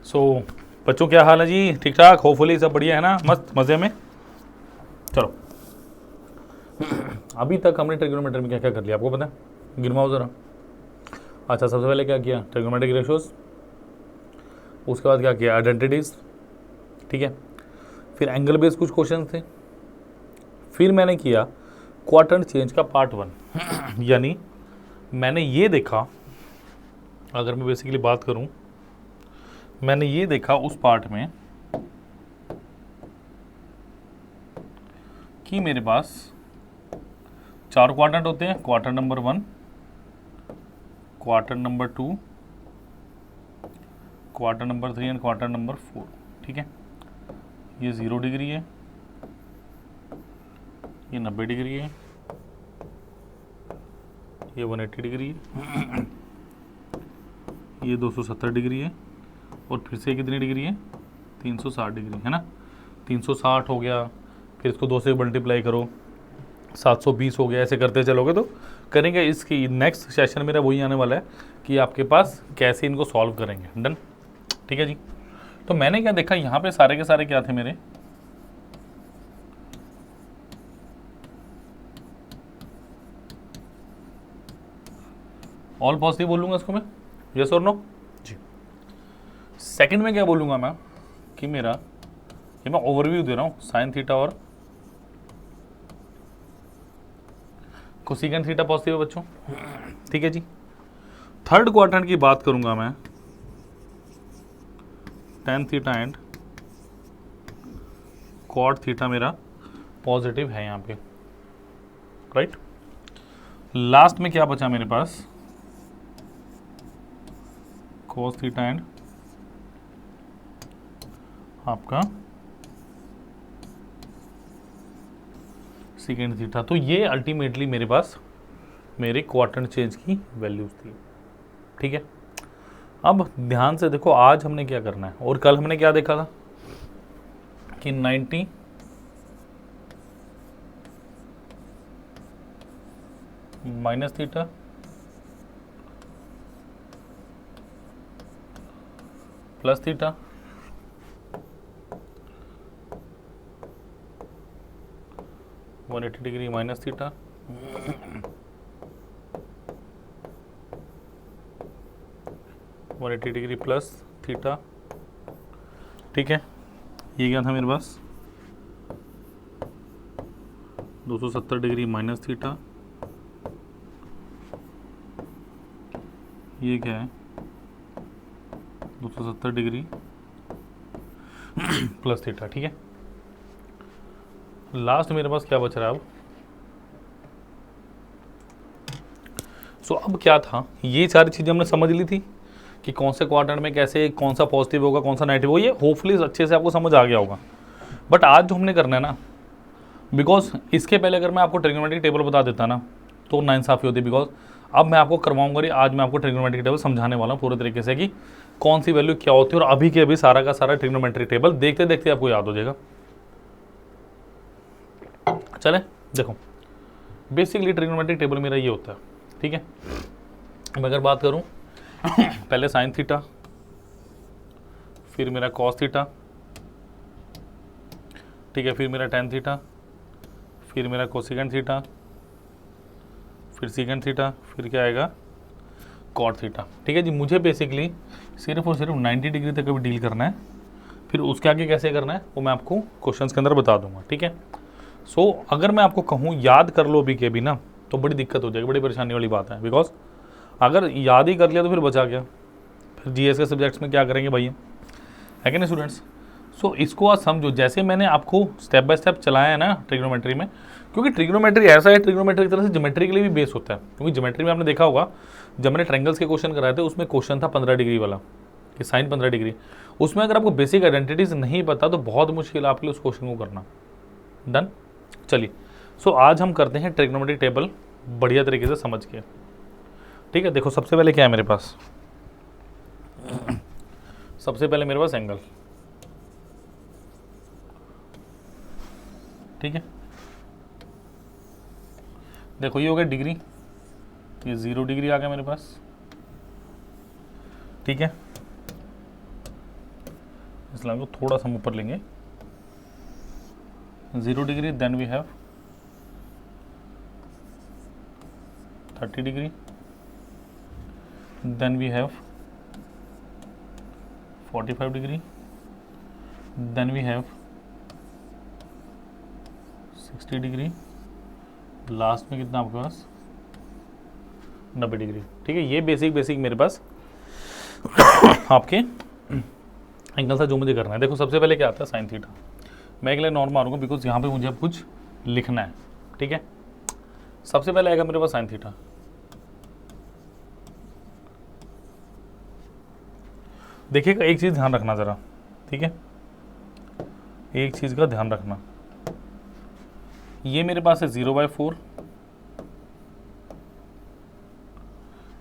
सो बच्चों क्या हाल है जी? ठीक ठाक, होपफुली सब बढ़िया है ना, मस्त मज़े में। चलो अभी तक हमने ट्रिग्नोमेट्री में क्या क्या कर लिया आपको पता है? गिनवाओ ज़रा। अच्छा, सबसे पहले क्या किया? Trigonometric ratios. उसके बाद क्या किया? आइडेंटिटीज़। ठीक है, फिर एंगल बेस्ड कुछ क्वेश्चन थे। फिर मैंने किया क्वाड्रेंट चेंज का पार्ट 1 यानी मैंने ये देखा, अगर मैं बेसिकली बात करूं, मैंने ये देखा उस पार्ट में कि मेरे पास 4 क्वाड्रेंट होते हैं। Quadrant number 1, quadrant number 2, quadrant number 3 and quadrant number 4। ठीक है, ये 0 डिग्री है, ये 90 डिग्री है, ये 180 डिग्री है, ये 270 डिग्री है, और फिर से कितनी डिग्री है? 360 डिग्री है ना। 360 हो गया, फिर इसको 2 से मल्टीप्लाई करो, 720 हो गया। ऐसे करते चलोगे तो करेंगे। इसकी नेक्स्ट सेशन मेरा वही आने वाला है कि आपके पास कैसे इनको सॉल्व करेंगे। डन, ठीक है जी। तो मैंने क्या देखा यहाँ पे, सारे के सारे क्या थे मेरे? ऑल पॉजिटिव बोलूँगा इसको मैं, यस और नो जी। सेकंड में क्या बोलूँगा मैं कि मेरा, ये मैं ओवरव्यू दे रहा हूँ, साइन थीटा और कोसेकेंट थीटा पॉजिटिव है बच्चों। ठीक है जी। थर्ड क्वाड्रेंट की बात करूंगा मैं, tan theta and cot theta मेरा पॉजिटिव है यहाँ पे, राइट। लास्ट में क्या बचा मेरे पास? कोस थीटा एंड आपका सेकेंड थीटा। तो ये अल्टीमेटली मेरे पास मेरे क्वाड्रेंट चेंज की वैल्यूज थी। ठीक है, अब ध्यान से देखो आज हमने क्या करना है, और कल हमने क्या देखा था कि 90 minus theta plus theta, 180 degree minus theta, 180 degree plus theta. ठीक है, ये क्या था मेरे पास? 270 डिग्री माइनस थीटा, ये क्या है? 270 डिग्री प्लस थीटा। ठीक है, लास्ट मेरे पास क्या बच रहा है अब? सो अब क्या था, ये सारी चीज़ें हमने समझ ली थी कि कौन से क्वाड्रेंट में कैसे, कौन सा पॉजिटिव होगा, कौन सा नेगेटिव होगा। ये होपफुली अच्छे से आपको समझ आ गया होगा। बट आज जो हमने करना है ना, बिकॉज इसके पहले अगर मैं आपको ट्रिग्नोमेट्रिक टेबल बता देता ना तो नाइंसाफ़ी होती। बिकॉज अब मैं आपको करवाऊंगा नहीं, आज मैं आपको ट्रिग्नोमेट्रिक टेबल समझाने वाला हूँ पूरे तरीके से कि कौन सी वैल्यू क्या होती है, और अभी के अभी सारा का सारा ट्रिग्नोमेट्रिक टेबल देखते देखते आपको याद हो जाएगा। चले देखो, बेसिकली ट्रिग्नोमेट्रिक टेबल मेरा ये होता है। ठीक है, अब अगर बात करूं पहले साइन थीटा, फिर मेरा कॉस थीटा, ठीक है, फिर मेरा टेन थीटा, फिर मेरा कोसेकेंट थीटा, फिर सेकेंड थीटा, फिर क्या आएगा? Cot theta. ठीक है जी, मुझे बेसिकली सिर्फ और सिर्फ 90 डिग्री तक अभी डील करना है, फिर उसके आगे कैसे करना है वो मैं आपको क्वेश्चंस के अंदर बता दूंगा। ठीक है, सो अगर मैं आपको कहूँ याद कर लो अभी के भी ना, तो बड़ी दिक्कत हो जाएगी, बड़ी परेशानी वाली बात है। बिकॉज अगर याद ही कर लिया तो फिर बचा गया, फिर जीएस के सब्जेक्ट्स में क्या करेंगे भैया, है कि नहीं स्टूडेंट्स? सो इसको आज समझो, जैसे मैंने आपको स्टेप बाय स्टेप चलाया है ना ट्रिग्नोमेट्री में, क्योंकि ट्रिग्नोमेट्री ऐसा है, ट्रिग्नोमेट्री एक तरह से ज्योमेट्री के लिए भी बेस होता है। क्योंकि ज्योमेट्री में आपने देखा होगा, जब मैंने ट्रायंगल्स के क्वेश्चन कराए थे उसमें क्वेश्चन था 15 डिग्री वाला कि साइन 15 डिग्री। उसमें अगर आपको बेसिक आइडेंटिटीज नहीं पता तो बहुत मुश्किल आपके लिए उस क्वेश्चन को करना। डन, चलिए। सो आज हम करते हैं ट्रिग्नोमेट्रिक टेबल बढ़िया तरीके से समझ के। ठीक है, देखो सबसे पहले क्या है मेरे पास? सबसे पहले मेरे पास एंगल। ठीक है, देखो ये हो गया डिग्री, ये 0 डिग्री आ गया मेरे पास। ठीक है, इस लाइन को थोड़ा सा हम ऊपर लेंगे, 0 degree, then we have 30 degree, then we have 45 degree, then we have 60 degree, last में कितना आपके पास 90 डिग्री। ठीक है, ये बेसिक मेरे पास आपके एंगल था जो मुझे करना है। देखो सबसे पहले क्या आता है साइन थीटा, मैं एक लाइन नॉर्मल मारूंगा बिकॉज यहाँ पे मुझे अब कुछ लिखना है। ठीक है, सबसे पहले आएगा मेरे पास साइन थीटा। देखिएगा एक चीज़ ध्यान रखना ज़रा, ठीक है, एक चीज़ का ध्यान रखना, ये मेरे पास है 0/4,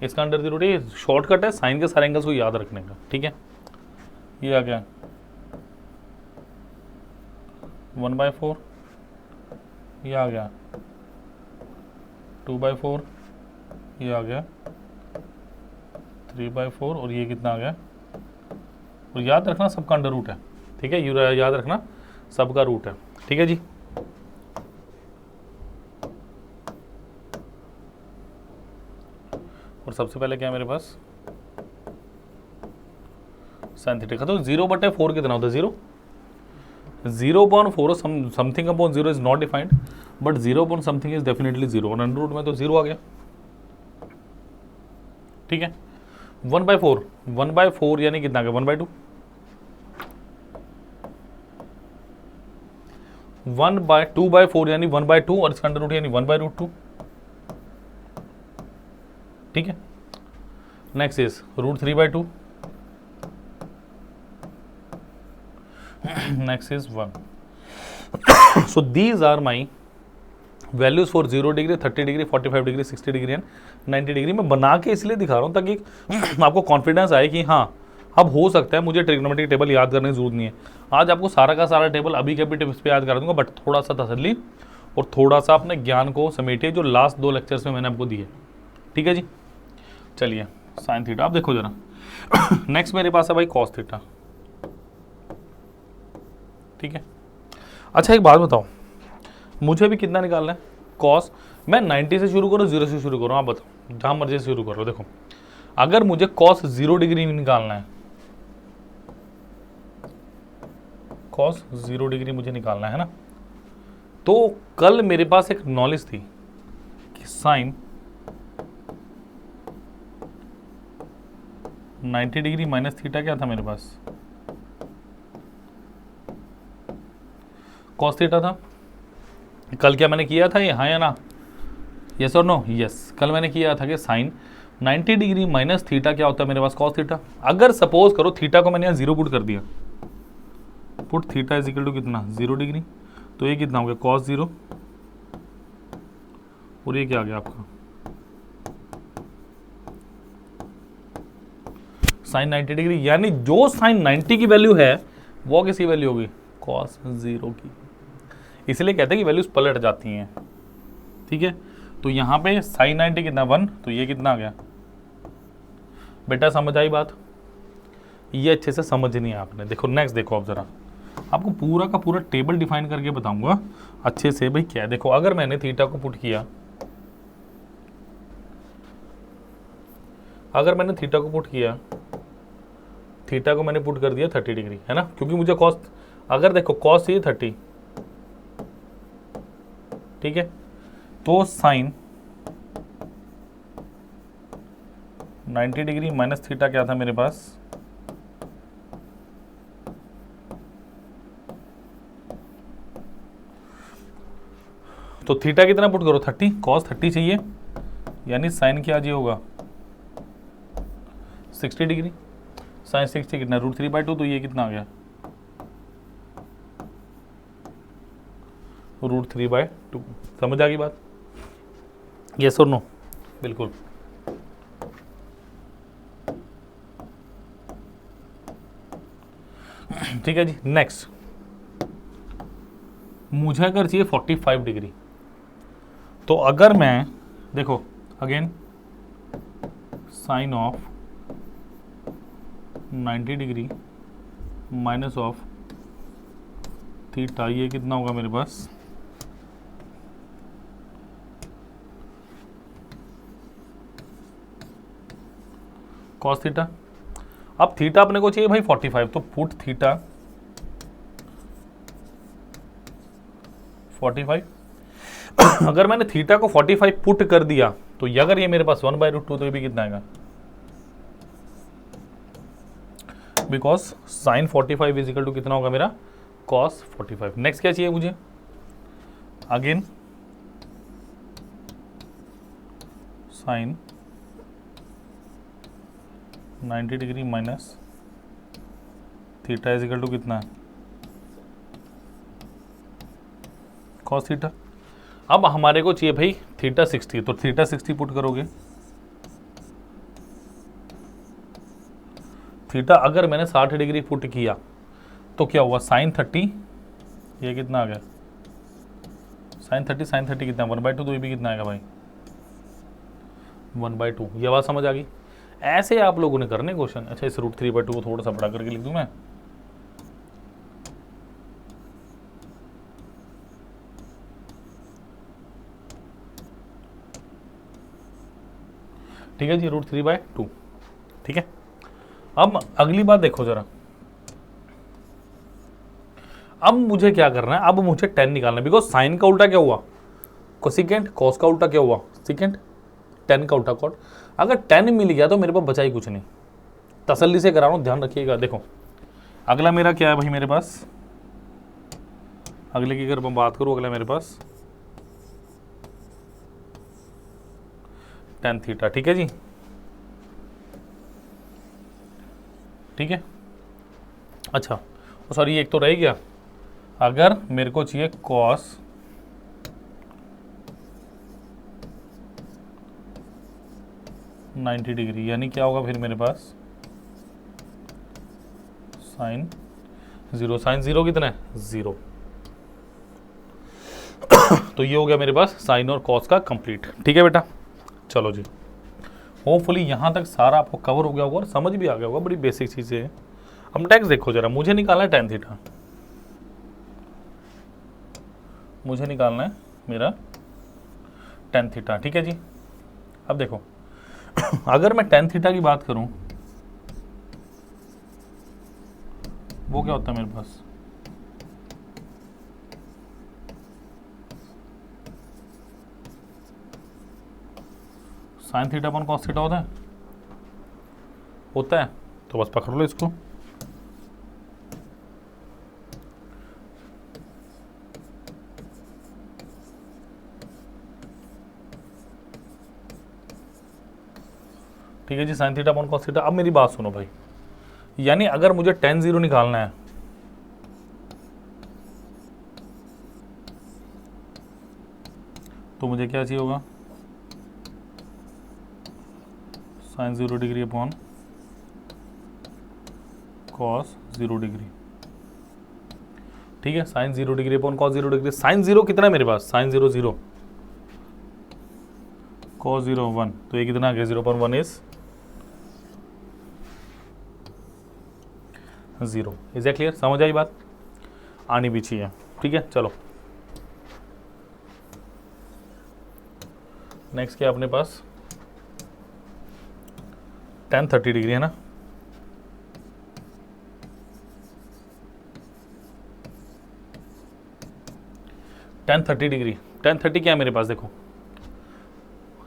इसका अंडर द रूट, ये शॉर्टकट है साइन के सारे एंगल्स को याद रखने का। ठीक है, ये आ गया 1/4, ये आ गया 2/4, ये आ गया 3/4, और ये कितना आ गया, और याद रखना सबका अंडर रूट है। ठीक है, ये याद रखना सबका रूट है। ठीक है जी, और सबसे पहले क्या है मेरे पास साइन थीटा का, तो 0/4 कितना होता है, 0/4 something upon 0 is not defined, but 0 something is definitely 0, और अंडर रूट में तो 0 आ गया। ठीक है, 1/4 यानी कितना आ गया 1/2, 2/4 यानी 1/2, और इसका अंडर रूट यानी 1/√2। ठीक है, next is √3/2, next is 1. So these are my values for 0 degree, 30 degree, 45 degree, 60 degree and 90 degree. मैं बना के इसलिए दिखा रहा हूँ ताकि आपको कॉन्फिडेंस आए कि हाँ अब हो सकता है मुझे ट्रिग्नोमेट्रिक टेबल याद करने की जरूरत नहीं है। आज आपको सारा का सारा टेबल अभी के अभी टिप्स पे याद करा दूंगा, बट थोड़ा सा तसल्ली और थोड़ा सा अपने ज्ञान को समेटिए जो लास्ट 2 लेक्चर्स में मैंने आपको दिए। ठीक है जी, चलिए साइन थीटा आप देखो जरा। नेक्स्ट मेरे पास है भाई कॉस थीटा। ठीक है, अच्छा एक बात बताओ, मुझे भी कितना निकालना है कॉस, मैं 90 से शुरू करूँ 0 से शुरू करूँ, आप बताओ जहाँ मर्जी से शुरू करो। देखो अगर मुझे कॉस 0 डिग्री निकालना है, कॉस 0 डिग्री मुझे निकालना है ना, तो कल मेरे पास एक नॉलेज थी कि साइन 90 डिग्री माइनस थीटा क्या था मेरे पास, कॉस थीटा था। कल क्या मैंने किया था ये, हाँ या ना, यस और नो, यस, कल मैंने किया था कि साइन 90 डिग्री माइनस थीटा क्या होता है मेरे पास कॉस थीटा। अगर सपोज करो थीटा को मैंने यहाँ 0 पुट कर दिया, put theta is equal to कितना 0 डिग्री, तो ये कितना हो गया कॉस 0, और ये क्या आ गया आपका साइन 90 डिग्री, यानी जो साइन 90 की वैल्यू है वो किसी वैल्यू होगी कॉस 0 की, इसलिए कहते हैं कि वैल्यूज पलट जाती हैं। ठीक है, तो यहाँ पे साइन 90 कितना 1, तो ये कितना आ गया बेटा, समझ आई बात, ये अच्छे से समझनी है आपने। देखो नेक्स्ट देखो आप जरा, आपको पूरा का पूरा टेबल डिफाइन करके बताऊंगा अच्छे से भाई क्या है। देखो अगर मैंने थीटा को पुट किया, अगर मैंने थीटा को पुट किया, थीटा को मैंने पुट कर दिया 30 डिग्री, है ना, क्योंकि मुझे कॉस, अगर देखो कॉस ये 30, ठीक है, तो साइन 90 डिग्री माइनस थीटा क्या था मेरे पास, तो थीटा कितना पुट करो 30, कॉस 30 चाहिए, यानी साइन क्या जी होगा 60 डिग्री, साइन 60 कितना √3/2, तो ये कितना आ गया √3/2। समझ आ गई बात, यस और नो, बिल्कुल। ठीक है जी, नेक्स्ट मुझे अगर चाहिए 45 डिग्री, तो अगर मैं देखो again sine of 90 degree minus of theta, ये कितना होगा मेरे पास कॉस थीटा। अब थीटा अपने को चाहिए भाई 45, तो पुट थीटा 45। अगर मैंने थीटा को 45 पुट कर दिया तो ये अगर ये मेरे पास 1/√2 तो ये भी कितना आएगा, because sine 45 is equal to कितना होगा मेरा कॉस 45। नेक्स्ट क्या चाहिए मुझे, again sine 90 degree minus theta is equal to कितना कॉस थीटा। अब हमारे को चाहिए भाई थीटा 60, तो थीटा 60 पुट करोगे, थीटा अगर मैंने 60 डिग्री पुट किया तो क्या हुआ साइन 30, ये कितना आ गया साइन 30 कितना 1/2, तो ये भी कितना आएगा भाई 1/2। ये बात समझ आ गई। ऐसे आप लोगों ने करने क्वेश्चन। अच्छा, इस √3/2 को थोड़ा सा बड़ा करके लिख दूं मैं, ठीक है जी, √3/2। ठीक है, अब अगली बात देखो जरा, अब मुझे क्या करना है, अब मुझे tan निकालना है, बिकॉज साइन का उल्टा क्या हुआ कोसिकेंट, कॉस का उल्टा क्या हुआ सिकेंट, tan का उल्टा कॉट। अगर tan मिल गया तो मेरे पास बचा ही कुछ नहीं। तसल्ली से करा रहा हूं, ध्यान रखिएगा। देखो अगला मेरा क्या है भाई, मेरे पास अगले की अगर मैं बात करूं, अगला मेरे पास tan थीटा। ठीक है जी, ठीक है। अच्छा सॉरी, एक तो रह गया, अगर मेरे को चाहिए कॉस 90 डिग्री, यानी क्या होगा फिर मेरे पास साइन 0, साइन 0 कितना है 0। तो ये हो गया मेरे पास साइन और कॉस का कंप्लीट। ठीक है बेटा, चलो जी, होपफुली यहाँ तक सारा आपको कवर हो गया होगा और समझ भी आ गया होगा, बड़ी बेसिक चीज़ें हैं। अब नेक्स्ट देखो जरा, मुझे निकालना है tan थीटा, मुझे निकालना है मेरा tan थीटा। ठीक है जी, अब देखो अगर मैं tan थीटा की बात करूं, वो क्या होता है मेरे पास साइन थीटा अपन कॉस थीटा होता है, तो बस पकड़ लो इसको। ठीक है जी, साइन थीटा अपन कॉस थीटा। अब मेरी बात सुनो भाई, यानी अगर मुझे tan 0 निकालना है तो मुझे क्या चाहिए होगा sine 0 degree upon cos 0 degree. ठीक है, sine 0 degree upon cos 0 degree. Sine 0 कितना है मेरे पास, साइन 0 0, कॉस 0 1, तो ये कितना आ गया 0.1 इज 0। इज ए क्लियर, समझ आई बात, आनी भी चाहिए। ठीक है, चलो नेक्स्ट क्या अपने पास tan 30 डिग्री है ना, tan 30 डिग्री, tan 30 क्या है मेरे पास, देखो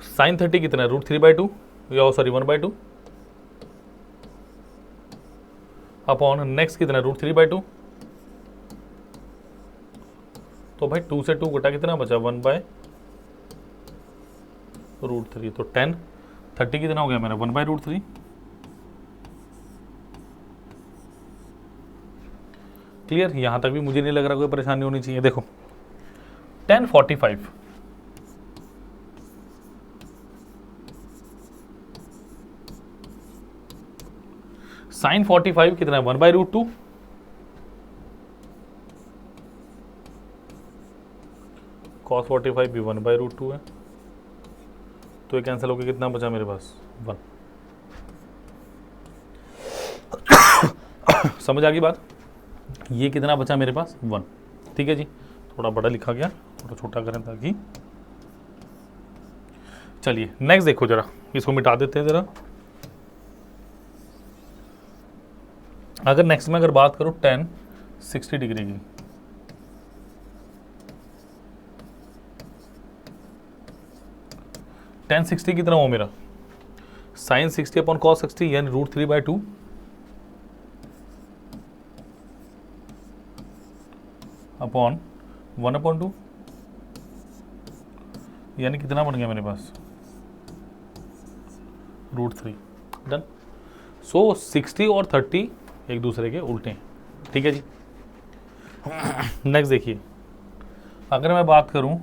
साइन 30 कितना है √3/2 या सॉरी 1/2 अपॉन नेक्स्ट कितना है √3/2, तो भाई 2 से 2 घटा कितना बचा 1/√3, तो tan 30 कितना हो गया मेरा 1/√3। क्लियर, यहां तक भी मुझे नहीं लग रहा कोई परेशानी होनी चाहिए। देखो tan 45, साइन 45 कितना है 1/√2, कॉस 45 भी 1/√2 है, तो ये कैंसिल होकर कितना बचा मेरे पास 1। समझ आ गई बात। ये कितना बचा मेरे पास 1, ठीक है जी। थोड़ा बड़ा लिखा गया, थोड़ा छोटा करें ताकि, चलिए नेक्स्ट देखो जरा, इसको मिटा देते हैं जरा। अगर नेक्स्ट में अगर बात करूं tan 60 डिग्री की, tan 60 कितना हो मेरा, sin 60 अपॉन cos 60 यानी √3/2 अपॉन 1/2 यानी कितना बन गया मेरे पास √3। डन। सो 60 और 30 एक दूसरे के उल्टे हैं, ठीक है जी। नेक्स्ट देखिए, अगर मैं बात करूं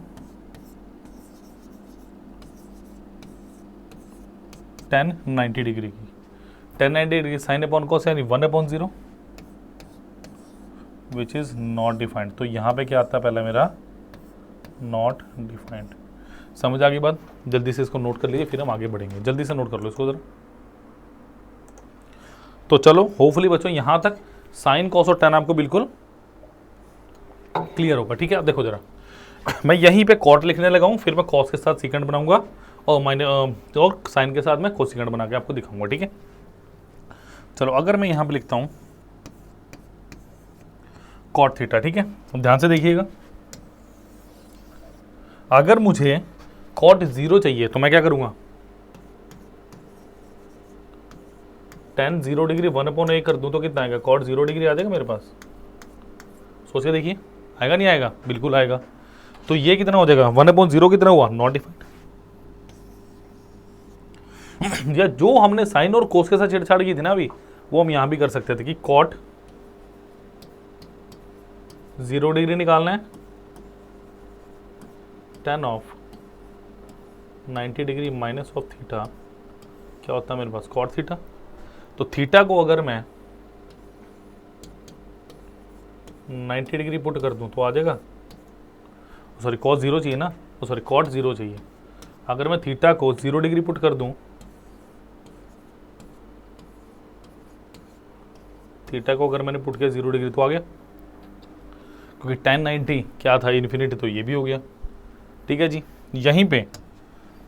tan 90 डिग्री की, tan 90 degree sine upon cos यानी 1/0 विच इज नॉट डिफाइंड। तो यहाँ पे क्या आता है पहला मेरा नॉट डिफाइंड। समझ आ गई बात। जल्दी से इसको नोट कर लीजिए, फिर हम आगे बढ़ेंगे। जल्दी से नोट कर लो इसको जरा। तो चलो होपफुली बच्चों यहाँ तक साइन कॉस और tan आपको बिल्कुल क्लियर होगा, ठीक है। अब देखो जरा, मैं यहीं पे कॉट लिखने लगा हूँ, फिर मैं कॉस के साथ सीकेंड बनाऊंगा और और साइन के साथ मैं कोसिकेंड बना के आपको दिखाऊंगा, ठीक है। चलो अगर मैं यहाँ पे लिखता हूँ कॉट थीटा, ठीक है, ध्यान से देखिएगा। अगर मुझे कॉट 0 चाहिए तो मैं क्या करूंगा, tan 0 डिग्री 1/a कर दूं तो कितना आएगा, कॉट 0 डिग्री आ जाएगा मेरे पास। सोच के देखिए, आएगा नहीं आएगा, बिल्कुल आएगा। तो ये कितना हो जाएगा 1/0 कितना हुआ, नॉट डिफाइंड। या जो हमने साइन और कोस के साथ छेड़छाड़ की थी ना अभी, वो हम यहां भी कर सकते थे कि कॉट 0 डिग्री निकालना है, tan of 90 degree minus of theta क्या होता है मेरे पास, कॉट थीटा। तो थीटा को अगर मैं 90 डिग्री पुट कर दूं तो आ जाएगा, सॉरी कॉस 0 चाहिए ना, तो सॉरी कॉट 0 चाहिए। अगर मैं थीटा को 0 डिग्री पुट कर दूं, थीटा को अगर मैंने पुट किया 0 डिग्री तो आ गया, क्योंकि tan 90 क्या था इन्फिनिटी, तो ये भी हो गया, ठीक है जी। यहीं पे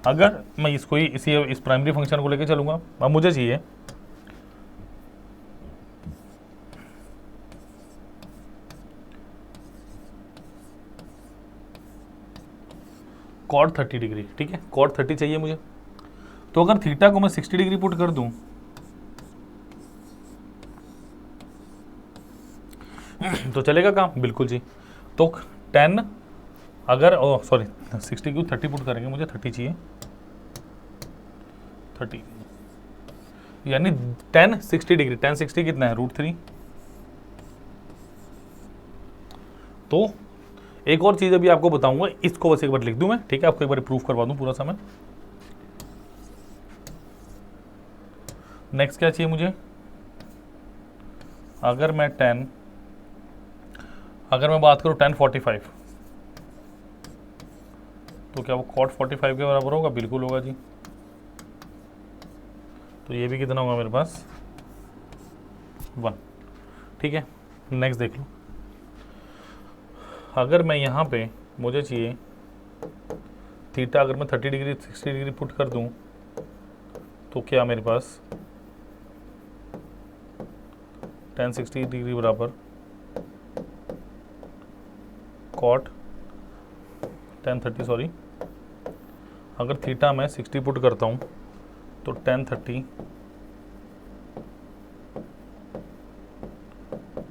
अगर मैं इसको ही इस प्राइमरी फंक्शन को लेके चलूंगा, अब मुझे चाहिए कॉट 30 डिग्री, ठीक है, कॉट 30 चाहिए मुझे। तो अगर थीटा को मैं 60 डिग्री पुट कर दूं तो चलेगा काम, बिल्कुल जी। तो tan अगर सॉरी 60 क्यों 30 पुट करेंगे, मुझे 30 चाहिए, 30 यानी tan 60 डिग्री, tan 60 कितना है √3। तो एक और चीज अभी आपको बताऊंगा, इसको बस एक बार लिख दूं मैं, ठीक है, आपको एक बार प्रूफ करवा दूं पूरा समय। नेक्स्ट क्या चाहिए मुझे, अगर मैं बात करूं tan 45 तो क्या वो cot 45 के बराबर होगा, बिल्कुल होगा जी। तो ये भी कितना होगा मेरे पास 1, ठीक है। नेक्स्ट देख लो, अगर मैं यहाँ पे मुझे चाहिए थीटा, अगर मैं 30 डिग्री 60 डिग्री पुट कर दूं तो क्या मेरे पास tan 60 डिग्री बराबर कॉट tan 30, सॉरी अगर थीटा मैं 60 पुट करता हूँ तो tan 30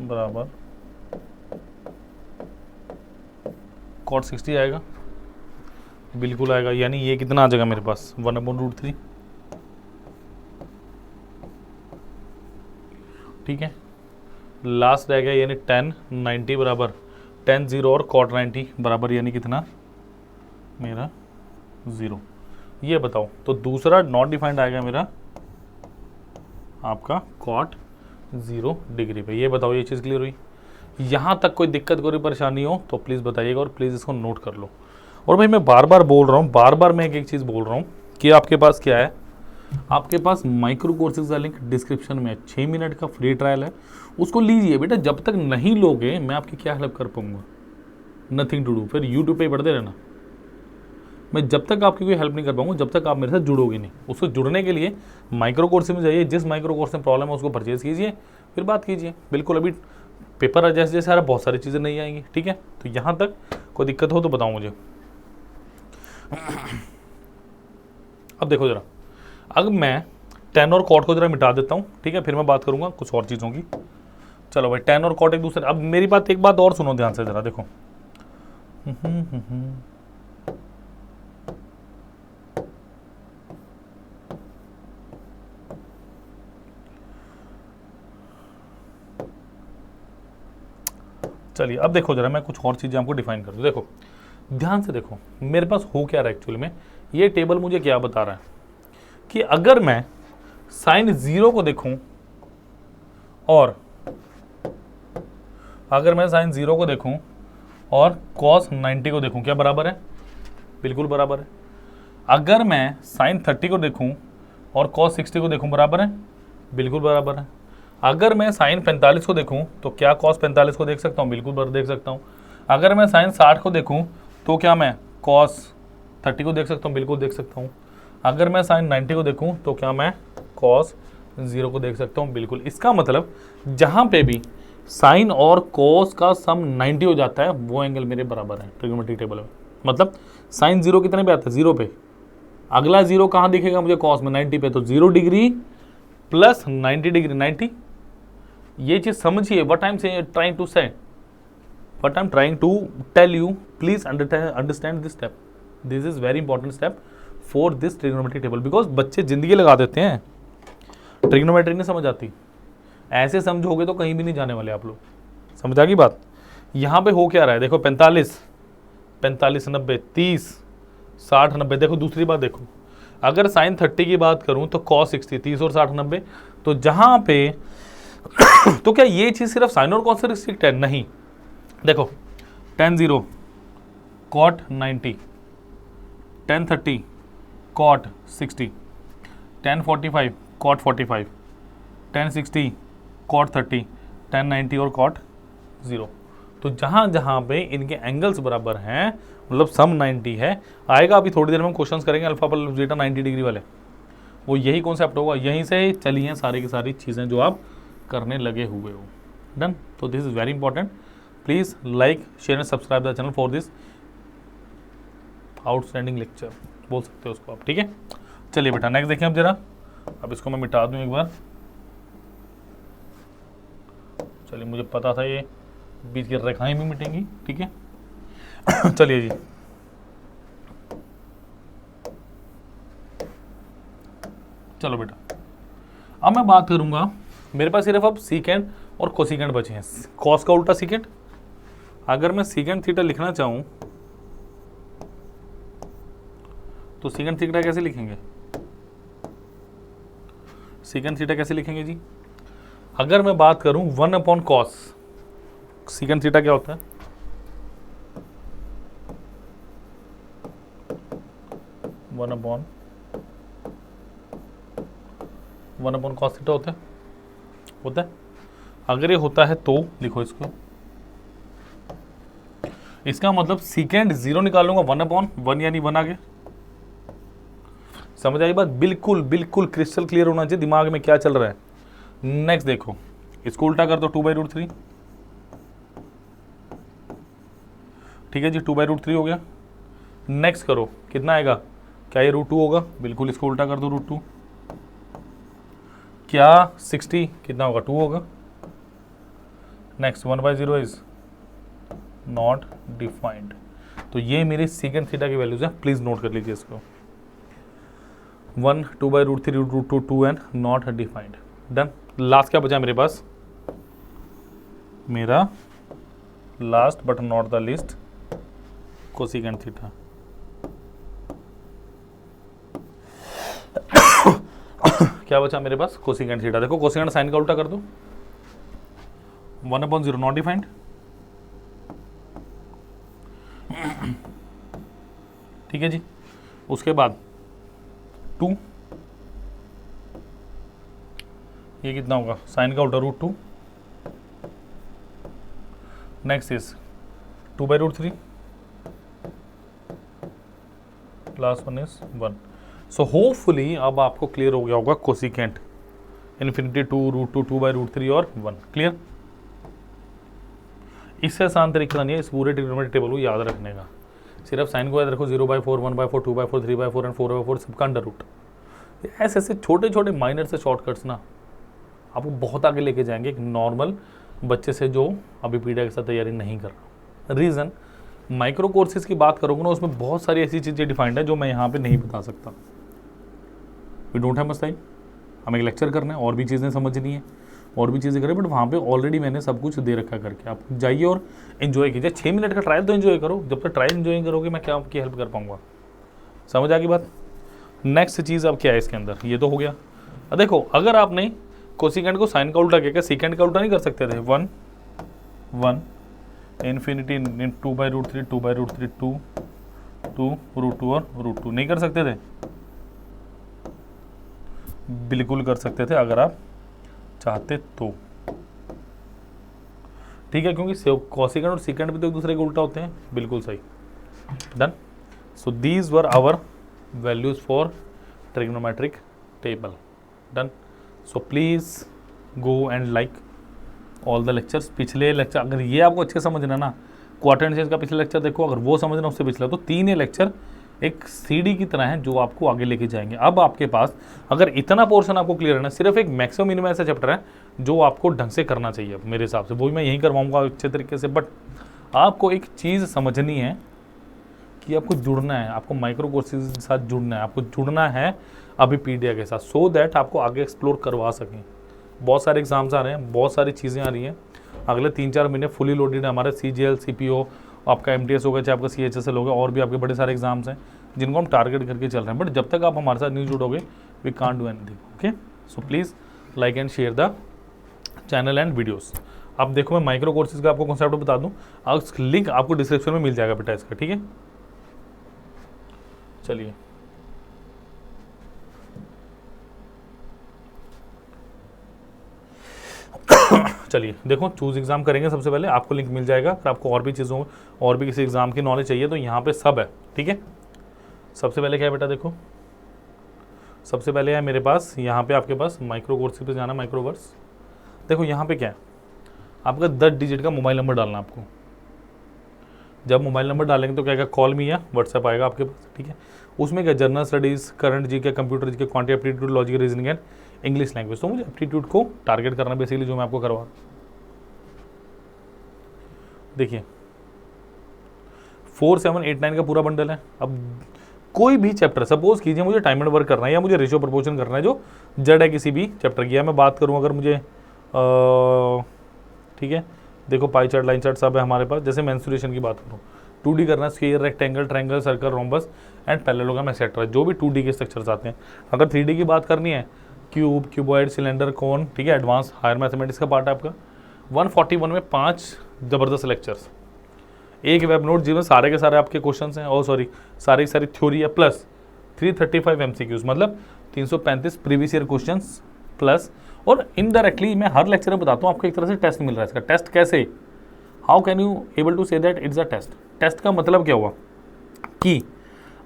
बराबर कॉट 60 आएगा, बिल्कुल आएगा। यानी ये कितना आ जाएगा मेरे पास 1/√3, ठीक है। लास्ट रह गया यानी tan 90 बराबर tan 0 और cot 90 बराबर यानी कितना मेरा 0। ये बताओ, तो दूसरा नॉट डिफाइंड आएगा मेरा आपका cot 0 डिग्री पे। ये बताओ, ये चीज़ क्लियर हुई। यहाँ तक कोई दिक्कत कोई परेशानी हो तो प्लीज़ बताइएगा और प्लीज़ इसको नोट कर लो। और भाई मैं बार बार बोल रहा हूँ, बार बार मैं एक चीज़ बोल रहा हूँ कि आपके पास क्या है, आपके पास माइक्रो कोर्सेज का लिंक डिस्क्रिप्शन में है, 6 मिनट का फ्री ट्रायल है, उसको लीजिए बेटा। जब तक नहीं लोगे मैं आपकी क्या हेल्प कर पाऊंगा, नथिंग टू डू। फिर यूट्यूब पे ही पढ़ते रहना। मैं जब तक आपकी कोई हेल्प नहीं कर पाऊंगा जब तक आप मेरे साथ जुड़ोगे नहीं। उसको जुड़ने के लिए माइक्रो कोर्स में जाइए, जिस माइक्रो कोर्स में प्रॉब्लम है उसको परचेज कीजिए, फिर बात कीजिए। बिल्कुल अभी पेपर जैसे जैसे आ रहा बहुत सारी चीज़ें नहीं आएंगी, ठीक है। तो यहाँ तक कोई दिक्कत हो तो बताओ मुझे। अब देखो जरा, अगर मैं टेन और कॉट को जरा मिटा देता हूँ, ठीक है, फिर मैं बात करूंगा कुछ और चीज़ों की। चलो भाई, टेन और कॉट एक दूसरे। अब मेरी बात, एक बात और सुनो ध्यान से जरा, देखो। चलिए अब देखो जरा, मैं कुछ और चीज़ें आपको डिफाइन कर दूँ। देखो ध्यान से देखो, मेरे पास हो क्या रहा है एक्चुअली में। ये टेबल मुझे क्या बता रहा है कि अगर मैं साइन 0 को देखूं और अगर मैं साइन 0 को देखूं और कॉस 90 को देखूं, क्या बराबर है? बिल्कुल बराबर है। अगर मैं साइन 30 को देखूं और कॉस 60 को देखूं, बराबर है? बिल्कुल बराबर है। अगर मैं साइन 45 को देखूं तो क्या कॉस 45 को देख सकता हूं? बिल्कुल बराबर देख सकता हूं। अगर मैं साइन 60 को देखूं तो क्या मैं कॉस 30 को देख सकता हूं? बिल्कुल देख सकता हूं। अगर मैं साइन 90 को देखूं तो क्या मैं कॉस 0 को देख सकता हूं? बिल्कुल। इसका मतलब जहां पे भी साइन और कॉस का सम 90 हो जाता है वो एंगल मेरे बराबर है ट्रिग्नोमेट्रिक टेबल में। मतलब साइन 0 कितने पे आता है? 0 पे। अगला 0 कहाँ दिखेगा मुझे? कॉस में, 90 पे। तो 0 डिग्री प्लस 90 डिग्री, 90। ये चीज समझिए, what I am trying to say, what I am trying to tell you. Please understand this step. This is very important step for this trigonometric table, because बच्चे जिंदगी लगा देते हैं, ट्रिग्नोमेट्री नहीं समझ आती। ऐसे समझोगे तो कहीं भी नहीं जाने वाले आप लोग। समझ आ गई बात? यहाँ पे हो क्या रहा है, देखो 45, 45, 90, 30, 60, 90। देखो दूसरी बात देखो, अगर साइन 30 की बात करूं तो कॉस 60, 30 और 60, 90। तो जहां पे तो क्या ये चीज सिर्फ साइन और कॉस से रिस्ट्रिक्ट है? नहीं। देखो tan 0 cot 90, tan 30 cot 60, tan 45 cot 45, tan 60 cot 30, tan 90 और कॉट 0। तो जहां जहां पे इनके एंगल्स बराबर हैं, मतलब सम 90 है, आएगा अभी थोड़ी देर में हम क्वेश्चंस करेंगे अल्फा प्लस बीटा 90 डिग्री वाले, वो यही कॉन्सेप्ट होगा। यहीं से चली हैं सारी की सारी चीज़ें जो आप करने लगे हुए हो। डन। तो this is very important. Please like, share and subscribe the channel for this outstanding lecture, बोल सकते हो उसको आप, ठीक है। चलिए बेटा नेक्स्ट देखिए अब जरा। अब इसको मैं मिटा दूं एक बार। चलिए, मुझे पता था ये बीच की रेखाएं भी मिटेंगी, ठीक है। चलिए जी, चलो बेटा अब मैं बात करूंगा, मेरे पास सिर्फ अब सीकेंड और कोसिकेंड बचे हैं। कॉस का उल्टा सीकेंड। अगर मैं सीकेंड थीटा लिखना चाहूं तो सीकेंड थीटा कैसे लिखेंगे? सीकेंड थीटा कैसे लिखेंगे जी? अगर मैं बात करूं 1 कॉस, सीकेंड थीटा क्या होता है? 1 कॉस थीटा होता है। अगर ये होता है तो लिखो इसको, इसका मतलब सीकेंड 0 निकालूंगा 1/1, यानी 1 आगे। समझ आई बात? बिल्कुल बिल्कुल क्रिस्टल क्लियर होना चाहिए दिमाग में क्या चल रहा है। नेक्स्ट देखो, इसको उल्टा कर दो 2/√3, ठीक है जी, 2/√3 हो गया। नेक्स्ट करो, कितना आएगा? क्या ये √2 होगा? बिल्कुल, इसको उल्टा कर दो √2। क्या 60 कितना होगा? 2 होगा। Next 1/0 is not defined. तो ये मेरे सीकेंड थीटा की वैल्यूज है, प्लीज नोट कर लीजिए इसको। 1, 2/√3, √2, 2 and not defined. Done. Last क्या बचा मेरे पास? मेरा last but not the least cosecant theta. क्या बचा मेरे पास? Cosecant theta. देखो कोसिकेंड साइन का उल्टा कर दो, 1/0 नॉट डिफाइंड, ठीक है जी। उसके बाद 2 ये कितना होगा, साइन का उल्टा √2, next is 2/√3 plus 1 is 1। So hopefully अब आपको क्लियर हो गया होगा कोसिकेंट इन्फिनिटी 2 √2 2/√3 और 1। क्लियर? इससे आसान तरीका नहीं है इस पूरे ट्रिग्नोमेट्रिक टेबल को याद रखने का। सिर्फ साइन को याद रखो, 0/4 1/4 2/4 3/4 एंड 4/4 सबका अंडर रूट। ऐसे ऐसे छोटे छोटे माइनर से शॉर्टकट्स ना आपको बहुत आगे लेके जाएंगे एक नॉर्मल बच्चे से जो अभी पीडिया के साथ तैयारी नहीं कर रहा। रीज़न, माइक्रो कोर्सेज की बात करोगे ना, उसमें बहुत सारी ऐसी चीज़ें डिफाइंड है जो मैं यहाँ पे नहीं बता सकता। We don't have much time, हमें एक लेक्चर करना है, और भी चीज़ें समझनी है, और भी चीज़ें करें, बट वहाँ पे ऑलरेडी मैंने सब कुछ दे रखा करके। आप जाइए और इन्जॉय कीजिए। 6 मिनट का ट्रायल तो इन्जॉय करो, जब तक ट्रायल इन्जॉय करोगे मैं क्या आपकी हेल्प कर पाऊँगा। समझ आ गई बात? नेक्स्ट चीज़ अब क्या है इसके अंदर, ये तो हो गया। अब देखो, अगर आपने कोसिकेंट को साइन का उल्टा किया, क्या सीकेंट का उल्टा नहीं कर सकते थे? 1 1 इन्फिनिटी 2/√3 2/√3 2 2 √2 और √2 नहीं कर सकते थे? बिल्कुल कर सकते थे अगर आप चाहते तो। ठीक है, क्योंकि कोसिकेंट और सीकेंट भी तो एक दूसरे के उल्टा होते हैं। बिल्कुल सही, done. So these were our values for trigonometric table, done. So please go and like all the lectures. पिछले लेक्चर अगर ये आपको अच्छे समझना ना, क्वाड्रेंट चेंज का पिछला लेक्चर देखो, अगर वो समझना उससे पिछला, तो 3 लेक्चर एक सीडी की तरह है जो आपको आगे लेके जाएंगे। अब आपके पास अगर इतना पोर्शन आपको क्लियर है ना, सिर्फ एक मैक्सिमम मिनिमम ऐसा चैप्टर है जो आपको ढंग से करना चाहिए मेरे हिसाब से, वो भी मैं यहीं करवाऊंगा अच्छे तरीके से। बट आपको एक चीज़ समझनी है कि आपको जुड़ना है, आपको माइक्रो कोर्सेज के साथ जुड़ना है, आपको जुड़ना है अभी पीडिया के साथ, सो दैट आपको आगे एक्सप्लोर करवा सकें। बहुत सारे एग्जाम्स आ रहे हैं, बहुत सारी चीज़ें आ रही हैं, अगले 3-4 महीने फुली लोडेड है हमारे। CGL CPO आपका MTS होगा, चाहे आपका CHSL होगा, और भी आपके बड़े सारे एग्जाम्स हैं जिनको हम टारगेट करके चल रहे हैं। बट जब तक आप हमारे साथ नहीं जुड़ोगे, we can't do anything. Okay, so please like and share the channel and videos. अब देखो, मैं माइक्रो कोर्सेज का आपको कॉन्सेप्ट बता दूं, लिंक आपको डिस्क्रिप्शन में मिल जाएगा बेटा इसका, ठीक है। चलिए, चलिए देखो, चूज एग्जाम करेंगे। सबसे पहले आपको लिंक मिल जाएगा। अगर आपको और भी चीज़ों, और भी किसी एग्जाम की नॉलेज चाहिए तो यहाँ पे सब है, ठीक है। सबसे पहले क्या है बेटा, देखो सबसे पहले है मेरे पास यहाँ पे, आपके पास माइक्रो कोर्सेज पे जाना, माइक्रोवर्स। देखो यहाँ पे क्या है, आपका 10 डिजिट का मोबाइल नंबर डालना आपको। जब मोबाइल नंबर डालेंगे तो क्या आएगा, कॉल मी या व्हाट्सएप आएगा आपके पास, ठीक है। उसमें क्या, जनरल स्टडीज़, करंट जी के, कंप्यूटर जी के, quantity aptitude, logical reasoning and English language. तो मुझे एप्टीट्यूड को टारगेट करना बेसिकली, जो मैं आपको करवा। देखिए 4, 7, 8, 9 का पूरा बंडल है। अब कोई भी चैप्टर, सपोज कीजिए मुझे टाइम एंड वर्क करना है या मुझे रेशियो प्रोपोर्शन करना है, जो जड़ है किसी भी चैप्टर की, या मैं बात करूँ अगर मुझे ठीक है, देखो पाई चार्ट, लाइन चार्ट सब है हमारे पास। जैसे मेंस्ट्रुएशन की बात करूँ, 2D करना, square, rectangle, triangle, circle, rhombus and parallelogram etcetera, जो भी 2D के स्ट्रक्चर्स आते हैं। अगर 3D की बात करनी है, क्यूब, क्यूबॉइड, सिलेंडर, कोन, ठीक है, एडवांस हायर मैथमेटिक्स का पार्ट है आपका। 141 में 5 जबरदस्त लेक्चर्स, एक वेब नोट जिसमें सारे के सारे आपके क्वेश्चंस हैं, और सॉरी सारी की सारी थ्योरी है, प्लस 335 MCQs, मतलब 335 प्रीवियस ईयर क्वेश्चंस प्लस। और इनडायरेक्टली मैं हर लेक्चर में बताता हूँ आपको एक तरह से टेस्ट मिल रहा है। इसका टेस्ट कैसे, how can you able to say that it's a test. Test का मतलब क्या हुआ कि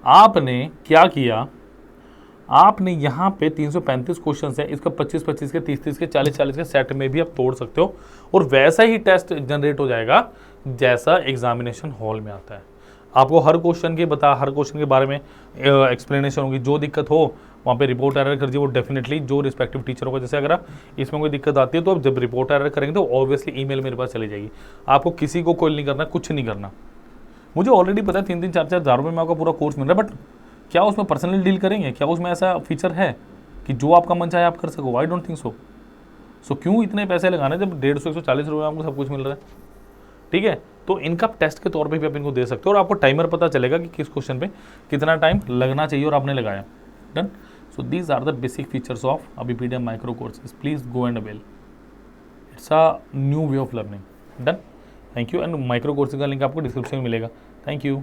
आपने क्या किया, आपने यहाँ पे 335 क्वेश्चन है, इसका 25-25 के, 30-30 के, 40-40 के सेट में भी आप तोड़ सकते हो, और वैसा ही टेस्ट जनरेट हो जाएगा जैसा एग्जामिनेशन हॉल में आता है। आपको हर क्वेश्चन के बारे में एक्सप्लेनेशन होगी। जो दिक्कत हो वहाँ पे रिपोर्ट एरर कर दीजिए, वो डेफिनेटली जो रिस्पेक्टिव टीचर होगा। जैसे अगर आप इसमें कोई दिक्कत आती है तो आप जब रिपोर्ट एरर करेंगे तो ऑब्वियसली ईमेल मेरे पास चली जाएगी। आपको किसी को कॉल नहीं करना, कुछ नहीं करना। मुझे ऑलरेडी पता है 3-3, 4-4 हज़ार रुपये में आपका पूरा कोर्स मिल रहा है, बट क्या उसमें पर्सनली डील करेंगे? क्या उसमें ऐसा फीचर है कि जो आपका मन चाहे आप कर सको? I don't think so. सो क्यों इतने पैसे लगाने जब 150-140 रुपये में आपको सब कुछ मिल रहा है, ठीक है। तो इनका टेस्ट के तौर पे भी आप इनको दे सकते हो, और आपको टाइमर पता चलेगा कि किस क्वेश्चन पे कितना टाइम लगना चाहिए, और आपने लगाया। Done. So these are the basic features of Abhipedia micro courses. Please go and avail, it's a new way of learning. Done, thank you. And micro courses का लिंक आपको डिस्क्रिप्शन में मिलेगा। Thank you.